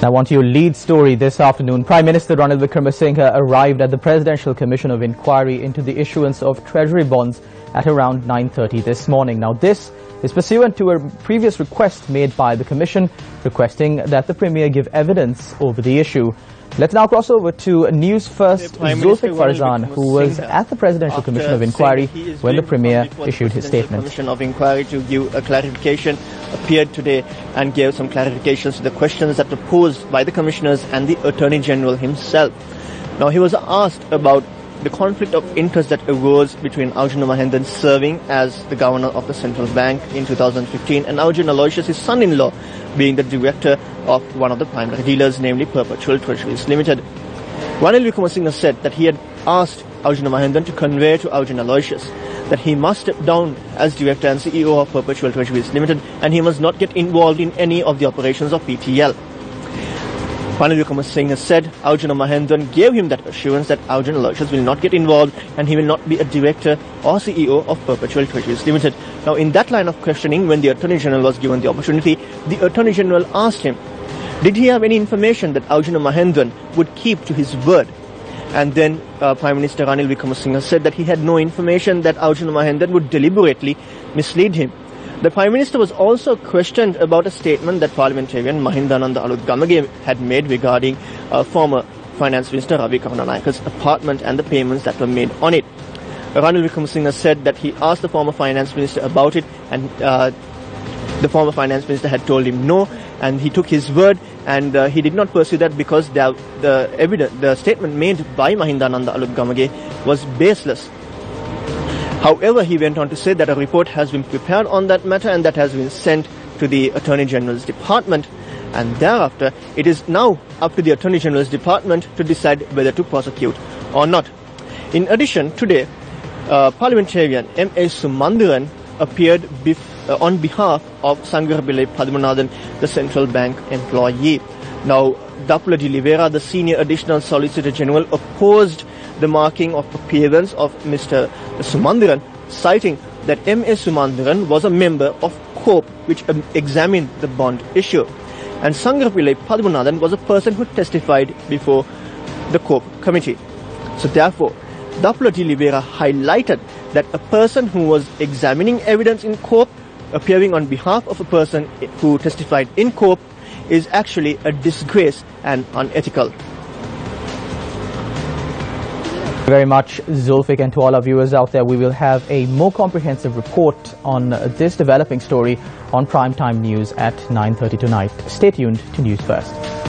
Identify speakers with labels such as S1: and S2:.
S1: Now on to your lead story this afternoon. Prime Minister Ranil Wickremasingha arrived at the Presidential Commission of Inquiry into the issuance of Treasury bonds at around 9:30 this morning. Now this is pursuant to a previous request made by the Commission requesting that the Premier give evidence over the issue. Let's now cross over to Newsfirst Farzan, who was at the Presidential Commission of Inquiry when the Premier issued his statement.
S2: Commission of Inquiry to give a clarification appeared today and gave some clarifications to the questions that were posed by the commissioners and the Attorney General himself. Now he was asked about the conflict of interest that arose between Arjuna Mahendan serving as the governor of the central bank in 2015 and Arjuna Aloysius, his son-in-law, being the director of one of the primary dealers, namely Perpetual Treasuries Limited. Ranil Wickremasingha said that he had asked Arjuna Mahendan to convey to Arjuna Aloysius that he must step down as director and CEO of Perpetual Treasuries Limited and he must not get involved in any of the operations of PTL. Ranil Wickremasingha said Arjuna Mahendan gave him that assurance that Arjuna Aloysius will not get involved and he will not be a director or CEO of Perpetual Treasuries Limited. Now in that line of questioning, when the Attorney General was given the opportunity, the Attorney General asked him, did he have any information that Arjuna Mahendan would keep to his word? And then Prime Minister Ranil Wickremasingha said that he had no information that Arjuna Mahendan would deliberately mislead him. The Prime Minister was also questioned about a statement that Parliamentarian Mahindananda Alutgamage had made regarding former Finance Minister Ravi Karunanayaka's apartment and the payments that were made on it. Ranil Wickremasingha said that he asked the former Finance Minister about it and the former Finance Minister had told him no, and he took his word and he did not pursue that because the statement made by Mahindananda Alutgamage was baseless. However, he went on to say that a report has been prepared on that matter and that has been sent to the Attorney General's Department, and thereafter it is now up to the Attorney General's Department to decide whether to prosecute or not. In addition, today Parliamentarian M.A. Sumandiran appeared on behalf of Sangarapillai Padmanathan, the central bank employee. Now, Dapula de Oliveira, the senior additional Solicitor General, opposed the marking of appearance of Mr. Sumandiran, citing that M.A. Sumandiran was a member of COPE, which examined the bond issue. And Sangarapillai Padmanathan was a person who testified before the COPE committee. So therefore, Dapula de Oliveira highlighted that a person who was examining evidence in COPE, appearing on behalf of a person who testified in COPE, is actually a disgrace and unethical.
S1: Thank you very much, Zulfik, and to all our viewers out there, we will have a more comprehensive report on this developing story on Primetime News at 9:30 tonight. Stay tuned to News First.